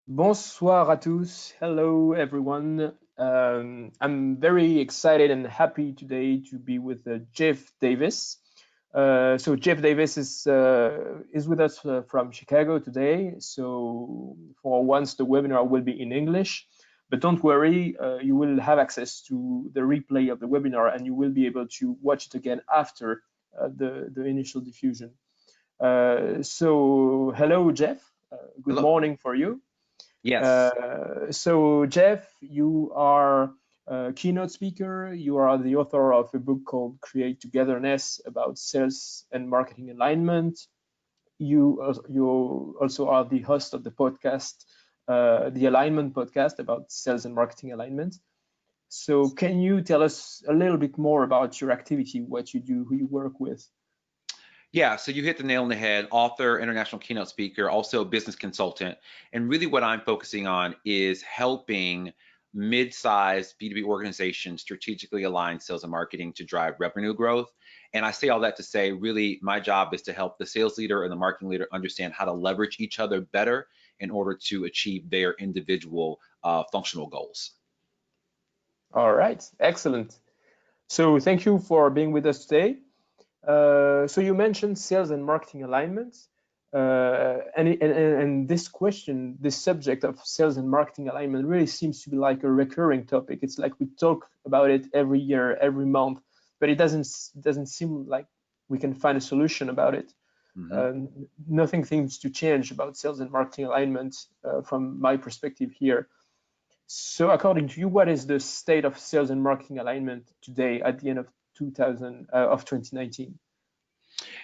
Bonsoir à tous. Hello, everyone. I'm very excited and happy today to be with Jeff Davis. So Jeff Davis is with us from Chicago today. So for once, the webinar will be in English, but don't worry, you will have access to the replay of the webinar, and you will be able to watch it again after the initial diffusion. So hello, Jeff. Good Hello. morning for you. Yes. So Jeff, you are a keynote speaker. You are the author of a book called Create Togetherness about sales and marketing alignment. You also are the host of the podcast, the Alignment podcast about sales and marketing alignment. So can you tell us a little bit more about your activity, what you do, who you work with? Yeah, so you hit the nail on the head. Author, international keynote speaker, also a business consultant. And really what I'm focusing on is helping mid-sized B2B organizations strategically align sales and marketing to drive revenue growth. And I say all that to say, really, my job is to help the sales leader and the marketing leader understand how to leverage each other better in order to achieve their individual functional goals. All right, excellent. So thank you for being with us today. So you mentioned sales and marketing alignment, and this question, this subject of sales and marketing alignment really seems to be like a recurring topic. It's like we talk about it every year, every month, but it doesn't seem like we can find a solution about it. Nothing seems to change about sales and marketing alignment from my perspective here. So according to you, what is the state of sales and marketing alignment today at the end of 2019?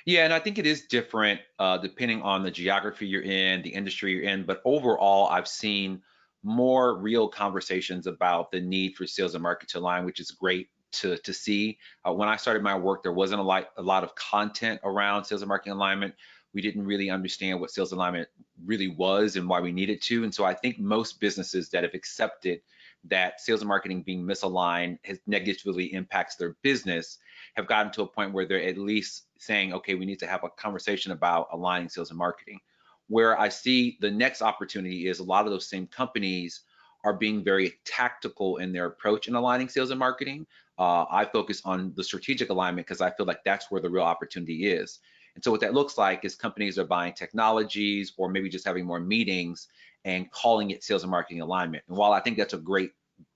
Yeah, and I think it is different depending on the geography you're in, the industry you're in. But overall, I've seen more real conversations about the need for sales and marketing to align, which is great to see. When I started my work, there wasn't a lot of content around sales and marketing alignment. We didn't really understand what sales alignment really was and why we needed to. And so I think most businesses that have accepted that sales and marketing being misaligned has negatively impacts their business have gotten to a point where they're at least saying, okay, we need to have a conversation about aligning sales and marketing. Where I see the next opportunity is a lot of those same companies are being very tactical in their approach in aligning sales and marketing. I focus on the strategic alignment because I feel like that's where the real opportunity is. And so what that looks like is companies are buying technologies or maybe just having more meetings and calling it sales and marketing alignment. And while I think that's a great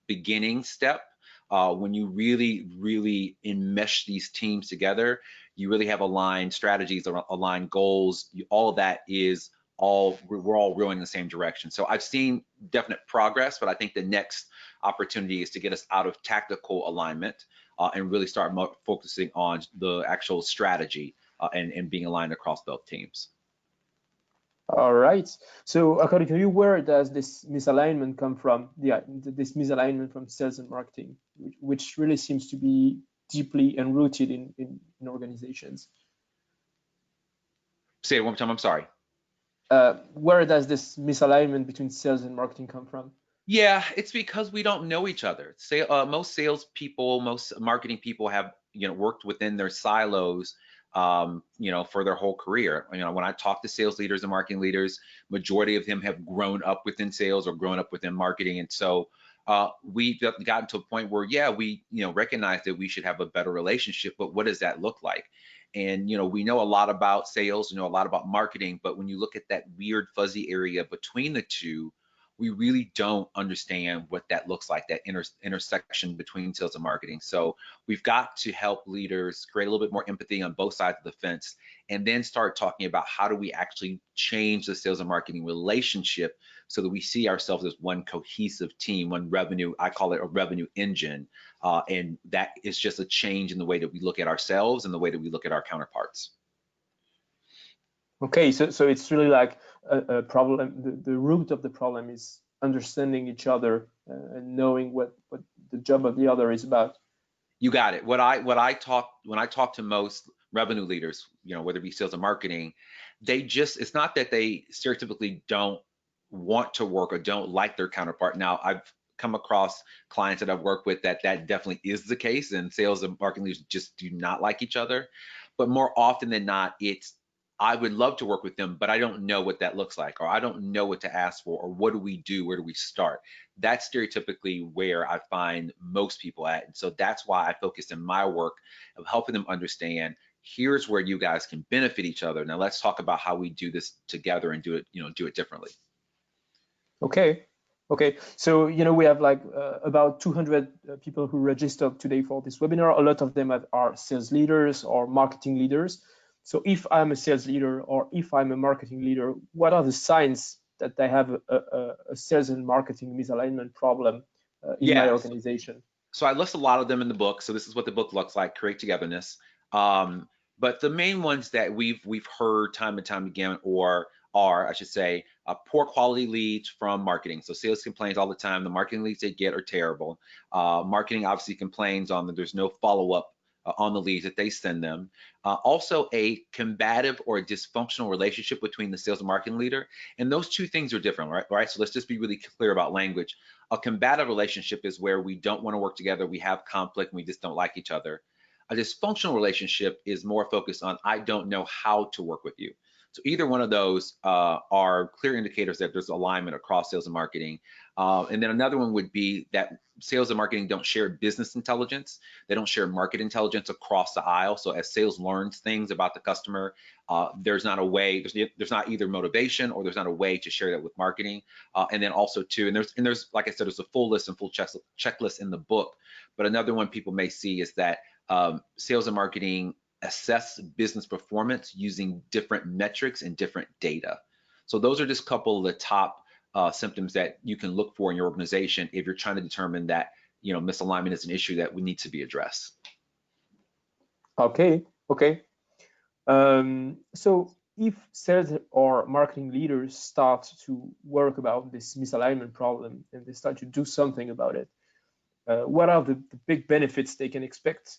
beginning step, when you really enmesh these teams together, you really have aligned strategies, aligned goals. All of that is we're all rowing in the same direction. So I've seen definite progress, but I think the next opportunity is to get us out of tactical alignment and really start focusing on the actual strategy and being aligned across both teams. All right. So according to you, where does this misalignment come from? This misalignment from sales and marketing, which really seems to be deeply enrooted in organizations. Say it one more time, I'm sorry. Where does this misalignment between sales and marketing come from? Yeah, it's because we don't know each other. Most salespeople, most marketing people have worked within their silos, for their whole career. When I talk to sales leaders and marketing leaders, majority of them have grown up within sales or grown up within marketing, and so we've gotten to a point where we recognize that we should have a better relationship. But what does that look like? And we know a lot about sales, we know a lot about marketing, but when you look at that weird fuzzy area between the two, we really don't understand what that looks like, that intersection between sales and marketing. So we've got to help leaders create a little bit more empathy on both sides of the fence, and then start talking about how do we actually change the sales and marketing relationship so that we see ourselves as one cohesive team, one revenue, I call it a revenue engine. And that is just a change in the way that we look at ourselves and the way that we look at our counterparts. Okay, so it's really like a problem. The root of the problem is understanding each other and knowing what the job of the other is about. You got it. When I talk to most revenue leaders, whether it be sales or marketing, it's not that they stereotypically don't want to work or don't like their counterpart. Now, I've come across clients that I've worked with that definitely is the case, and sales and marketing leaders just do not like each other. But more often than not, it's I would love to work with them, but I don't know what that looks like, or I don't know what to ask for, or what do we do? Where do we start? That's stereotypically where I find most people at. And so that's why I focus in my work of helping them understand, here's where you guys can benefit each other. Now let's talk about how we do this together and do it, do it differently. Okay. Okay. So, we have like about 200 people who registered today for this webinar. A lot of them are sales leaders or marketing leaders. So if I'm a sales leader or if I'm a marketing leader, what are the signs that I have a sales and marketing misalignment problem in my Yeah. organization? So I list a lot of them in the book. So this is what the book looks like: create togetherness. Um, but the main ones that we've heard time and time again, or are, I should say, poor quality leads from marketing. So sales complains all the time. The marketing leads they get are terrible. Marketing obviously complains on that there's no follow up on the leads that they send them. Also, a combative or a dysfunctional relationship between the sales and marketing leader. And those two things are different, right? Right. So let's just be really clear about language. A combative relationship is where we don't want to work together, we have conflict, and we just don't like each other. A dysfunctional relationship is more focused on, I don't know how to work with you. So either one of those are clear indicators that there's alignment across sales and marketing. And then another one would be that sales and marketing don't share business intelligence. They don't share market intelligence across the aisle. So as sales learns things about the customer, there's not a way, there's not either motivation or there's not a way to share that with marketing. And then also too, and there's like I said, there's a full list and full checklist in the book. But another one people may see is that sales and marketing assess business performance using different metrics and different data. So those are just a couple of the top symptoms that you can look for in your organization if you're trying to determine that misalignment is an issue that we need to be addressed. Okay. Okay. So if sales or marketing leaders start to work about this misalignment problem and they start to do something about it, what are the big benefits they can expect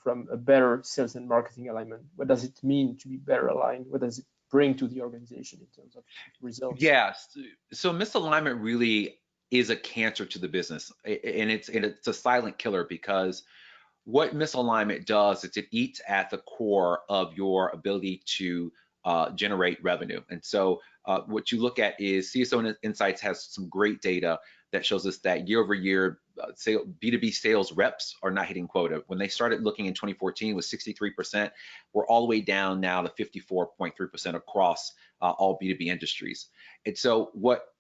from a better sales and marketing alignment? What does it mean to be better aligned? What does it bring to the organization in terms of results? Yes. So misalignment really is a cancer to the business, and it's a silent killer, because what misalignment does is it eats at the core of your ability to generate revenue. And so what you look at is CSO Insights has some great data that shows us that year over year, B2B sales reps are not hitting quota. When they started looking in 2014, it was 63%. We're all the way down now to 54.3% across all B2B industries. And so what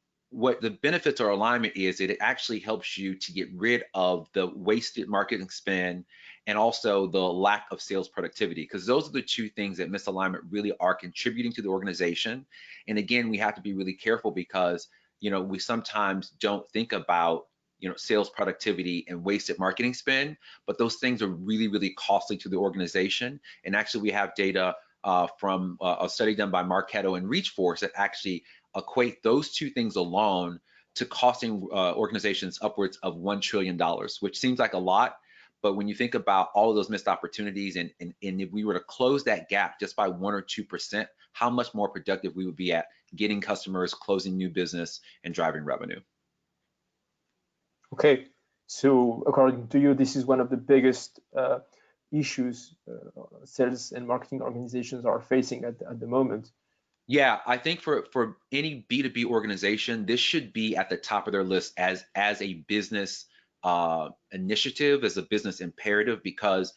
the benefits or alignment is, it actually helps you to get rid of the wasted marketing spend and also the lack of sales productivity, because those are the two things that misalignment really are contributing to the organization. And again, we have to be really careful because we sometimes don't think about sales productivity and wasted marketing spend, but those things are really, really costly to the organization. And actually, we have data from a study done by Marketo and ReachForce that actually equate those two things alone to costing organizations upwards of $1 trillion, which seems like a lot. But when you think about all of those missed opportunities, and if we were to close that gap just by 1 or 2%, how much more productive we would be at getting customers, closing new business, and driving revenue. Okay, so according to you, this is one of the biggest issues sales and marketing organizations are facing at the moment. Yeah, I think for any B2B organization, this should be at the top of their list as a business initiative, as a business imperative, because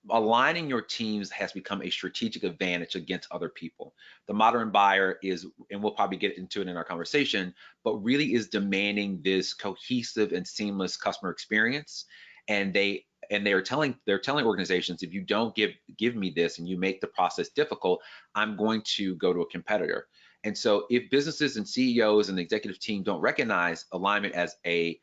aligning your teams has become a strategic advantage against other people. The modern buyer is, and we'll probably get into it in our conversation, but really is demanding this cohesive and seamless customer experience. And they're telling organizations, if you don't give me this and you make the process difficult, I'm going to go to a competitor. And so if businesses and CEOs and the executive team don't recognize alignment as a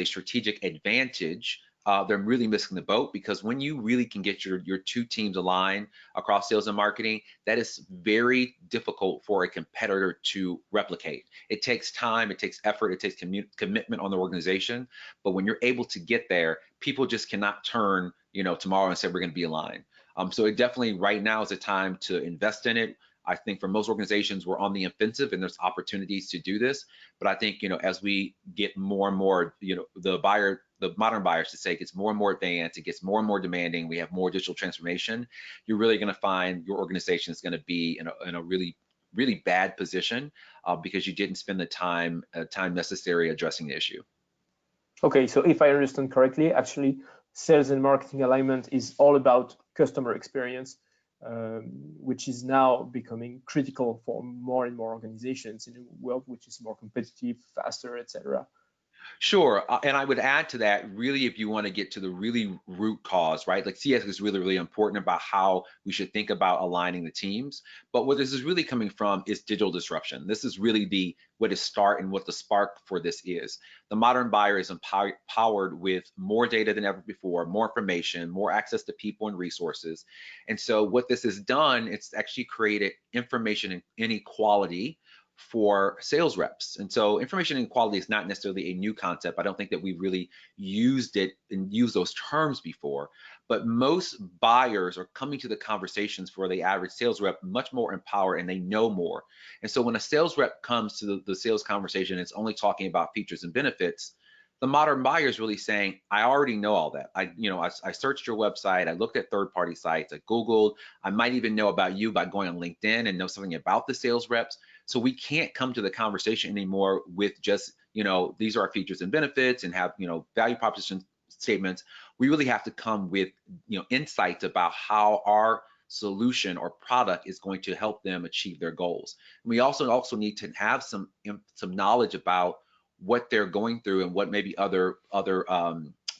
strategic advantage, they're really missing the boat, because when you really can get your two teams aligned across sales and marketing, that is very difficult for a competitor to replicate. It takes time, it takes effort, it takes commitment on the organization. But when you're able to get there, people just cannot turn tomorrow and say we're going to be aligned. So it definitely right now is a time to invest in it. I think for most organizations, we're on the offensive and there's opportunities to do this. But I think, as we get more and more, the modern buyer should say, gets more and more advanced, it gets more and more demanding, we have more digital transformation, you're really going to find your organization is going to be in a really, really bad position because you didn't spend the time necessary addressing the issue. Okay, so if I understand correctly, actually, sales and marketing alignment is all about customer experience, which is now becoming critical for more and more organizations in a world which is more competitive, faster, etc. Sure, and I would add to that, really, if you want to get to the really root cause, right? Like CS is really, really important about how we should think about aligning the teams. But what this is really coming from is digital disruption. This is really what is start and what the spark for this is. The modern buyer is empowered with more data than ever before, more information, more access to people and resources. And so what this has done, it's actually created information inequality for sales reps. And so information inequality is not necessarily a new concept. I don't think that we've really used it and used those terms before, but most buyers are coming to the conversations for the average sales rep much more empowered and they know more. And so when a sales rep comes to the sales conversation, it's only talking about features and benefits. The modern buyer is really saying, I already know all that. I searched your website, I looked at third-party sites, I Googled, I might even know about you by going on LinkedIn and know something about the sales reps. So we can't come to the conversation anymore with just, these are our features and benefits and have, value proposition statements. We really have to come with, insights about how our solution or product is going to help them achieve their goals. And we also need to have some knowledge about what they're going through and what maybe other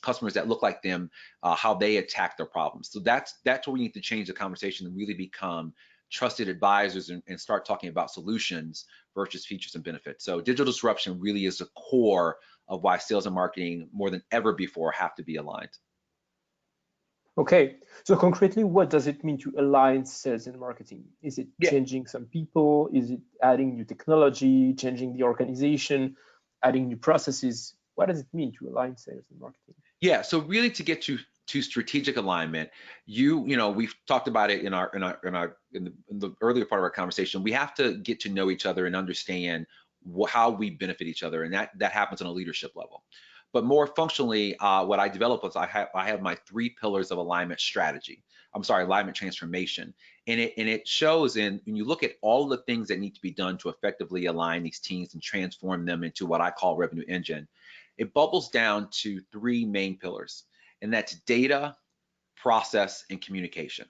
customers that look like them, how they attack their problems. So that's where we need to change the conversation and really become trusted advisors and start talking about solutions versus features and benefits. So digital disruption really is the core of why sales and marketing more than ever before have to be aligned. Okay, so concretely, what does it mean to align sales and marketing? Is it changing some people? Is it adding new technology, changing the organization, adding new processes? What does it mean to align sales and marketing? Yeah, so really to get to strategic alignment, we've talked about it in the earlier part of our conversation. We have to get to know each other and understand how we benefit each other, and that happens on a leadership level. But more functionally, what I developed was I have my 3 pillars of alignment strategy. Alignment transformation, and it shows when you look at all the things that need to be done to effectively align these teams and transform them into what I call revenue engine. It bubbles down to 3 main pillars, and that's data, process, and communication.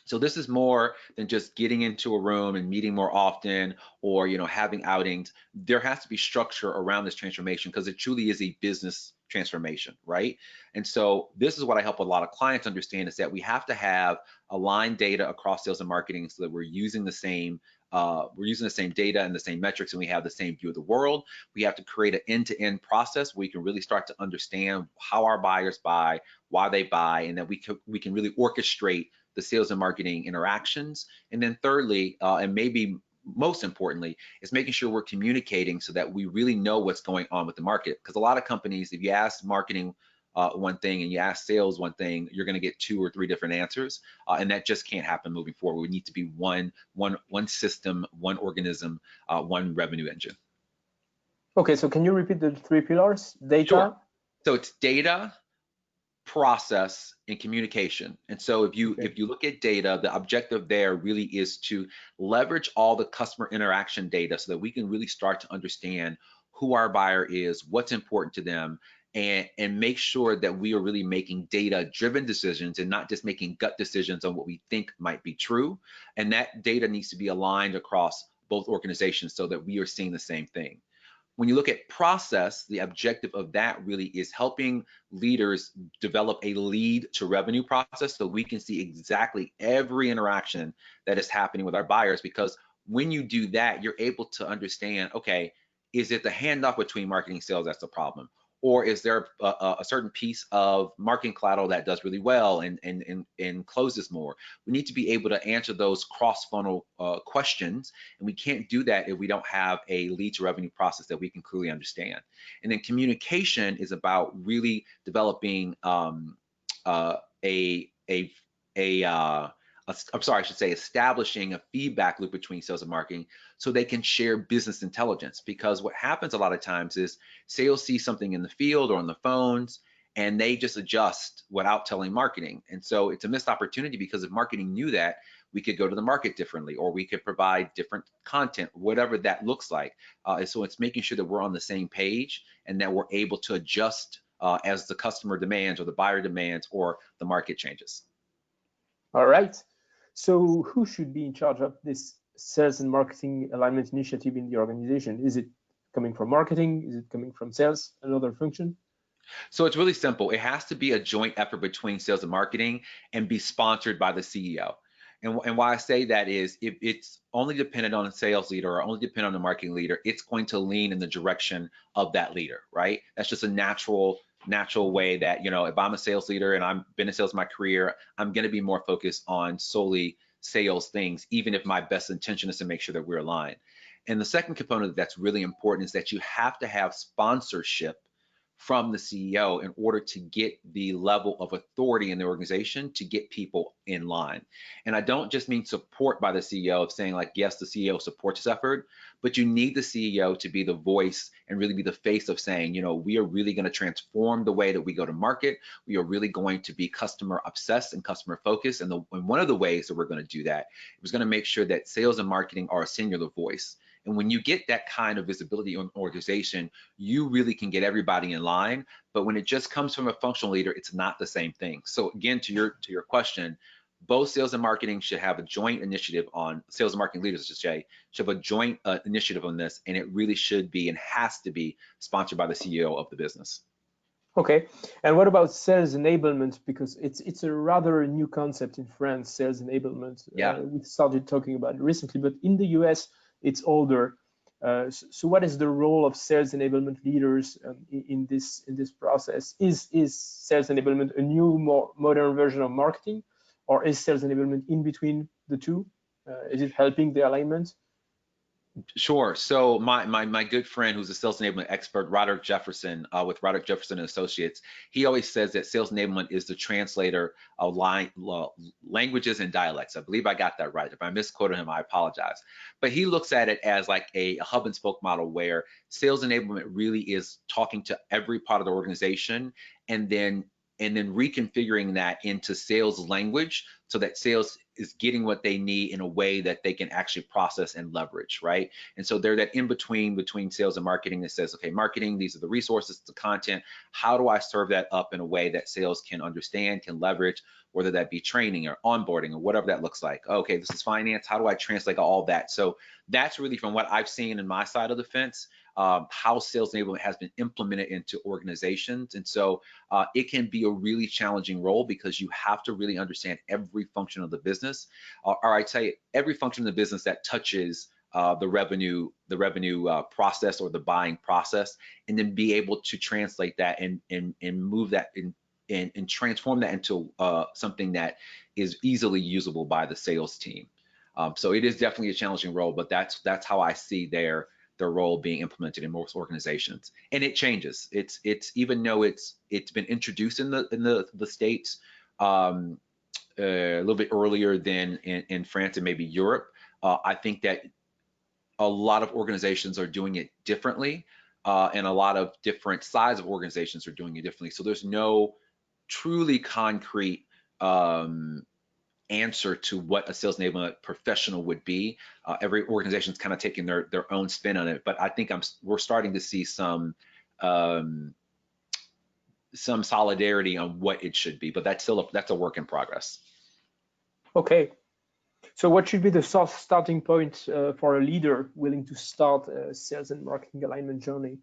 So this is more than just getting into a room and meeting more often or having outings. There has to be structure around this transformation because it truly is a business transformation, right? And so this is what I help a lot of clients understand is that we have to have aligned data across sales and marketing so that we're using the same data and the same metrics and we have the same view of the world. We have to create an end-to-end process where we can really start to understand how our buyers buy, why they buy, and that we can really orchestrate the sales and marketing interactions. And then thirdly, and maybe most importantly, is making sure we're communicating so that we really know what's going on with the market. Because a lot of companies, if you ask marketing one thing and you ask sales one thing, you're going to get 2 or 3 different answers, and that just can't happen moving forward. We need to be one system, one organism, one revenue engine. Okay, so can you repeat the 3 pillars? Data? Sure. So it's data, process, and communication. And so if you look at data, the objective there really is to leverage all the customer interaction data so that we can really start to understand who our buyer is, what's important to them, and make sure that we are really making data-driven decisions and not just making gut decisions on what we think might be true. And that data needs to be aligned across both organizations so that we are seeing the same thing. When you look at process, the objective of that really is helping leaders develop a lead to revenue process so we can see exactly every interaction that is happening with our buyers, because when you do that, you're able to understand, okay, is it the handoff between marketing and sales that's the problem? Or is there a certain piece of marketing collateral that does really well and closes more? We need to be able to answer those cross-funnel questions, and we can't do that if we don't have a lead to revenue process that we can clearly understand. And then communication is about really developing a I'm sorry, I should say establishing a feedback loop between sales and marketing so they can share business intelligence. Because what happens a lot of times is sales see something in the field or on the phones and they just adjust without telling marketing. And so it's a missed opportunity, because if marketing knew that, we could go to the market differently, or we could provide different content, whatever that looks like. And so it's making sure that we're on the same page and that we're able to adjust as the customer demands or the buyer demands or the market changes. All right. So who should be in charge of this sales and marketing alignment initiative in the organization? Is it coming from marketing? Is it coming from sales, another function? So it's really simple. It has to be a joint effort between sales and marketing and be sponsored by the CEO. And why I say that is, if it's only dependent on a sales leader or only dependent on the marketing leader, it's going to lean in the direction of that leader, right? That's just a natural way that, if I'm a sales leader and I've been in sales in my career, I'm going to be more focused on solely sales things, even if my best intention is to make sure that we're aligned. And the second component that's really important is that you have to have sponsorship from the CEO in order to get the level of authority in the organization to get people in line. And I don't just mean support by the CEO of saying like, yes, the CEO supports this effort, but you need the CEO to be the voice and really be the face of saying, we are really going to transform the way that we go to market. We are really going to be customer obsessed and customer focused. And one of the ways that we're going to do that is going to make sure that sales and marketing are a singular voice. And when you get that kind of visibility in an organization, you really can get everybody in line. But when it just comes from a functional leader, it's not the same thing. So again, to your question, both sales and marketing should have a joint initiative on sales and marketing leaders, I should say, should have a joint initiative on this, and it really should be and has to be sponsored by the CEO of the business. Okay, and what about sales enablement? Because it's a rather new concept in France, sales enablement. Yeah. We started talking about it recently, but in the US, it's older. So what is the role of sales enablement leaders in this process? Is sales enablement a new, more modern version of marketing, or is sales enablement in between the two? Is it helping the alignment? Sure. So my good friend, who's a sales enablement expert, Roderick Jefferson, with Roderick Jefferson and Associates, he always says that sales enablement is the translator of languages and dialects. I believe I got that right. If I misquoted him, I apologize. But he looks at it as like a hub and spoke model where sales enablement really is talking to every part of the organization and then reconfiguring that into sales language so that sales is getting what they need in a way that they can actually process and leverage, right? And so they're that in between sales and marketing that says, okay, marketing, these are the resources, the content. How do I serve that up in a way that sales can understand, can leverage, whether that be training or onboarding or whatever that looks like? Okay, this is finance. How do I translate all that? So that's really from what I've seen in my side of the fence, how sales enablement has been implemented into organizations. And so it can be a really challenging role because you have to really understand every function of the business, or I'd say every function of the business that touches the revenue process or the buying process, and then be able to translate that and move that and transform that into something that is easily usable by the sales team. So it is definitely a challenging role, but that's how I see their role being implemented in most organizations, and it changes. It's even though it's been introduced in the States a little bit earlier than in France and maybe Europe. I think that a lot of organizations are doing it differently, and a lot of different size of organizations are doing it differently. So there's no truly concrete answer to what a sales enablement professional would be. Every organization's kind of taking their own spin on it, but I think we're starting to see some solidarity on what it should be, but that's a work in progress. Okay, so what should be the starting point for a leader willing to start a sales and marketing alignment journey?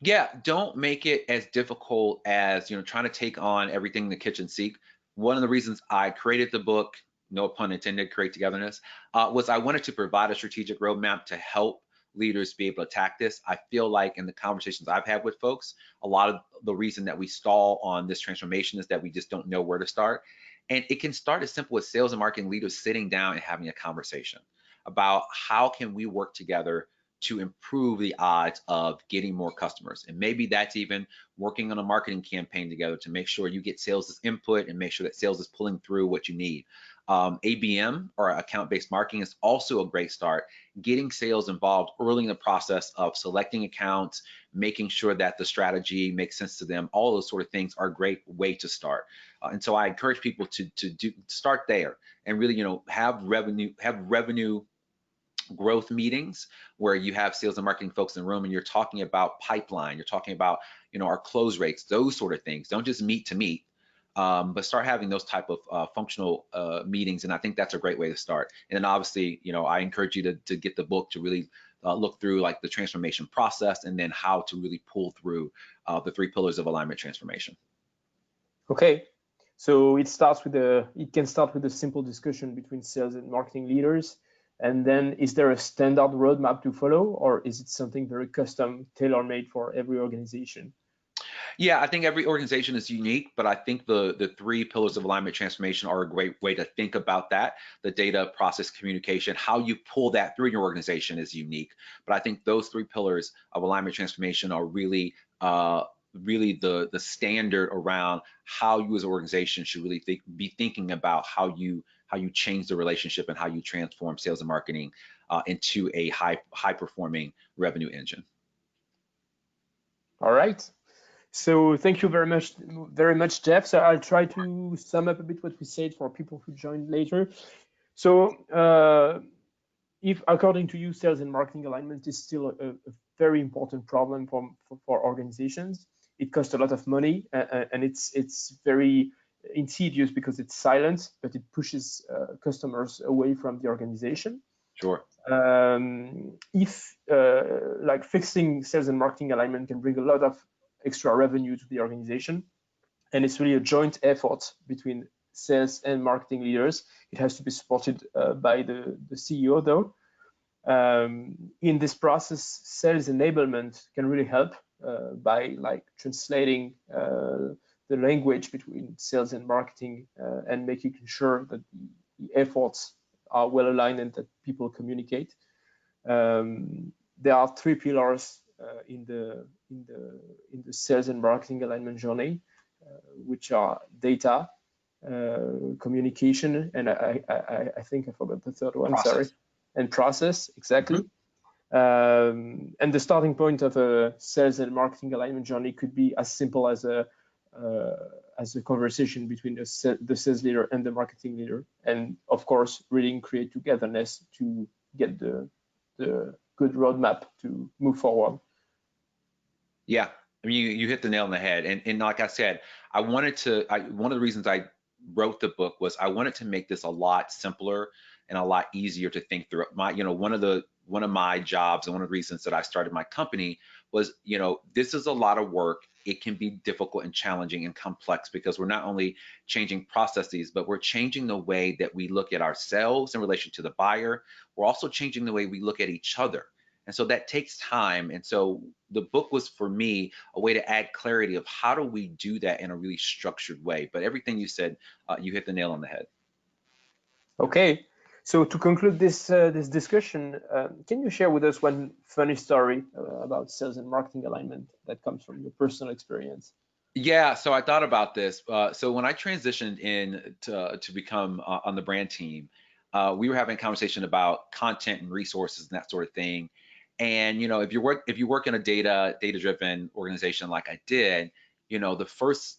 Yeah, don't make it as difficult as trying to take on everything in the kitchen sink. One of the reasons I created the book, no pun intended, Create Togetherness, was I wanted to provide a strategic roadmap to help leaders be able to attack this. I feel like in the conversations I've had with folks, a lot of the reason that we stall on this transformation is that we just don't know where to start. And it can start as simple as sales and marketing leaders sitting down and having a conversation about how can we work together to improve the odds of getting more customers. And maybe that's even working on a marketing campaign together to make sure you get sales' input and make sure that sales is pulling through what you need. ABM, or account-based marketing, is also a great start. Getting sales involved early in the process of selecting accounts, making sure that the strategy makes sense to them, all those sort of things are a great way to start. And so I encourage people to start there and really, have revenue growth meetings where you have sales and marketing folks in the room and you're talking about pipeline, you're talking about, our close rates, those sort of things. Don't just meet to meet, but start having those type of functional meetings. And I think that's a great way to start. And then obviously, I encourage you to get the book to really look through like the transformation process and then how to really pull through the 3 pillars of alignment transformation. Okay, so it can start with a simple discussion between sales and marketing leaders. And then is there a standard roadmap to follow, or is it something very custom, tailor-made for every organization? Yeah, I think every organization is unique, but I think the 3 pillars of alignment transformation are a great way to think about that. The data, process, communication, how you pull that through your organization is unique. But I think those 3 pillars of alignment transformation are really really the standard around how you as an organization should really be thinking about how you change the relationship and how you transform sales and marketing into a high performing revenue engine. All right. So thank you very much, Jeff. So I'll try to sum up a bit what we said for people who join later. So if, according to you, sales and marketing alignment is still a very important problem for organizations. It costs a lot of money, and it's very insidious because it's silent, but it pushes customers away from the organization. Sure. If like fixing sales and marketing alignment can bring a lot of extra revenue to the organization, and it's really a joint effort between sales and marketing leaders. It has to be supported by the CEO, though. In this process, sales enablement can really help by like translating the language between sales and marketing and making sure that the efforts are well aligned and that people communicate. There are 3 pillars in the sales and marketing alignment journey, which are data, communication, and I think I forgot the third one. Process. Sorry, and process, exactly. And the starting point of a sales and marketing alignment journey could be as simple as a conversation between the sales leader and the marketing leader, and of course, really create togetherness to get the good roadmap to move forward. Yeah, I mean, you hit the nail on the head. And like I said, one of the reasons I wrote the book was I wanted to make this a lot simpler and a lot easier to think through. One of my jobs and one of the reasons that I started my company was, this is a lot of work. It can be difficult and challenging and complex because we're not only changing processes, but we're changing the way that we look at ourselves in relation to the buyer. We're also changing the way we look at each other. And so that takes time. And so the book was, for me, a way to add clarity of how do we do that in a really structured way. But everything you said, you hit the nail on the head. Okay. So to conclude this discussion, can you share with us one funny story about sales and marketing alignment that comes from your personal experience? Yeah, so I thought about this. So when I transitioned in to become on the brand team, we were having a conversation about content and resources and that sort of thing. And if you work in a data-driven organization like I did, the first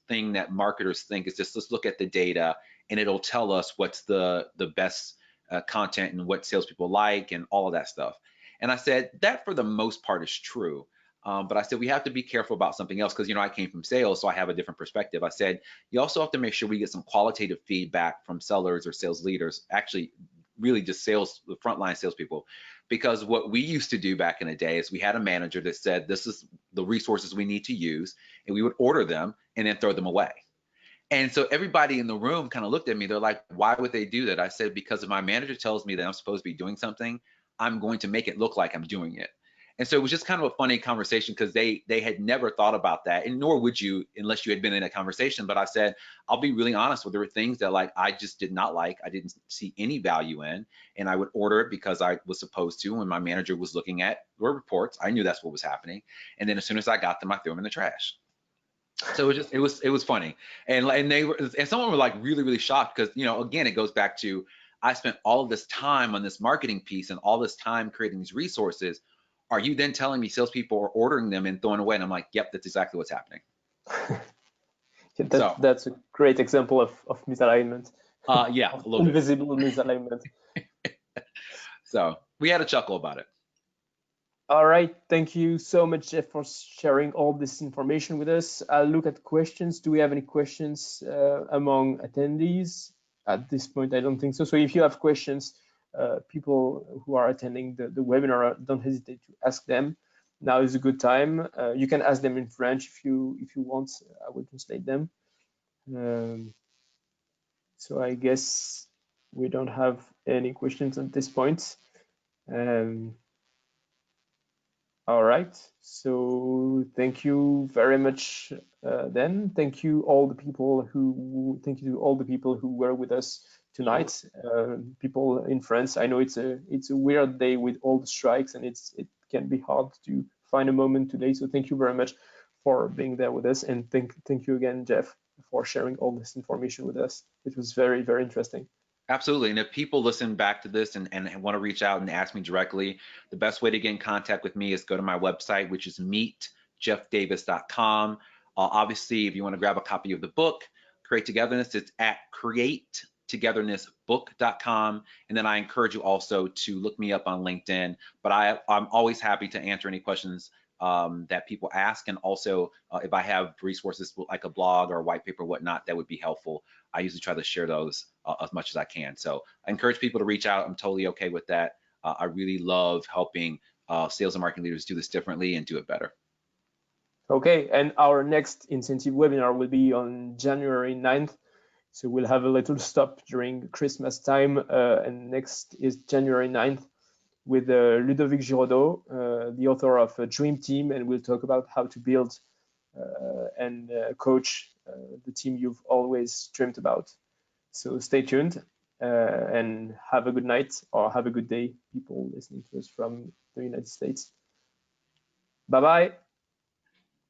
thing that marketers think is just let's look at the data and it'll tell us what's the best content and what salespeople like and all of that stuff. And I said that for the most part is true. But I said we have to be careful about something else because I came from sales, so I have a different perspective. I said you also have to make sure we get some qualitative feedback from sellers or sales leaders, actually really just the frontline salespeople. Because what we used to do back in the day is we had a manager that said, this is the resources we need to use, and we would order them and then throw them away. And so everybody in the room kind of looked at me. They're like, why would they do that? I said, because if my manager tells me that I'm supposed to be doing something, I'm going to make it look like I'm doing it. And so it was just kind of a funny conversation because they had never thought about that, and nor would you unless you had been in a conversation. But I said, I'll be really honest with, there were things that like I just did not like, I didn't see any value in, and I would order it because I was supposed to. When my manager was looking at your reports, I knew that's what was happening. And then as soon as I got them, I threw them in the trash. So it was funny, and they were, and someone were like really shocked because, you know, again, it goes back to, I spent all of this time on this marketing piece and all this time creating these resources. Are you then telling me salespeople are ordering them and throwing away? And I'm like, yep, that's exactly what's happening. So That's a great example of misalignment, yeah, of a little bit. invisible misalignment. So we had a chuckle about it. All right, thank you so much, Jeff, for sharing all this information with us. I'll look at questions. Do we have any questions among attendees? At this point, I don't think so. So if you have questions, people who are attending the webinar, don't hesitate to ask them. Now is a good time. You can ask them in French if you want. I will translate them. So I guess we don't have any questions at this point. All right, so thank you very much. Then thank you to all the people who were with us tonight. People in France, I know it's a weird day with all the strikes, and it can be hard to find a moment today. So thank you very much for being there with us, and thank you again, Jeff, for sharing all this information with us. It was very interesting. Absolutely. And if people listen back to this and want to reach out and ask me directly, the best way to get in contact with me is go to my website, which is meetjeffdavis.com. Obviously, if you want to grab a copy of the book, Create Togetherness, it's at createtogethernessbook.com. And then I encourage you also to look me up on LinkedIn. But I'm always happy to answer any questions that people ask. And also, if I have resources like a blog or a white paper, whatnot, that would be helpful. I usually try to share those as much as I can. So I encourage people to reach out. I'm totally okay with that. I really love helping sales and marketing leaders do this differently and do it better. Okay, and our next incentive webinar will be on January 9th. So we'll have a little stop during Christmas time, and next is January 9th with Ludovic Giraudot, the author of Dream Team, and we'll talk about how to build and coach the team you've always dreamed about. So stay tuned and have a good night or have a good day, people listening to us from the United States. Bye-bye.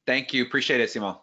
Thank you. Appreciate it, Simon.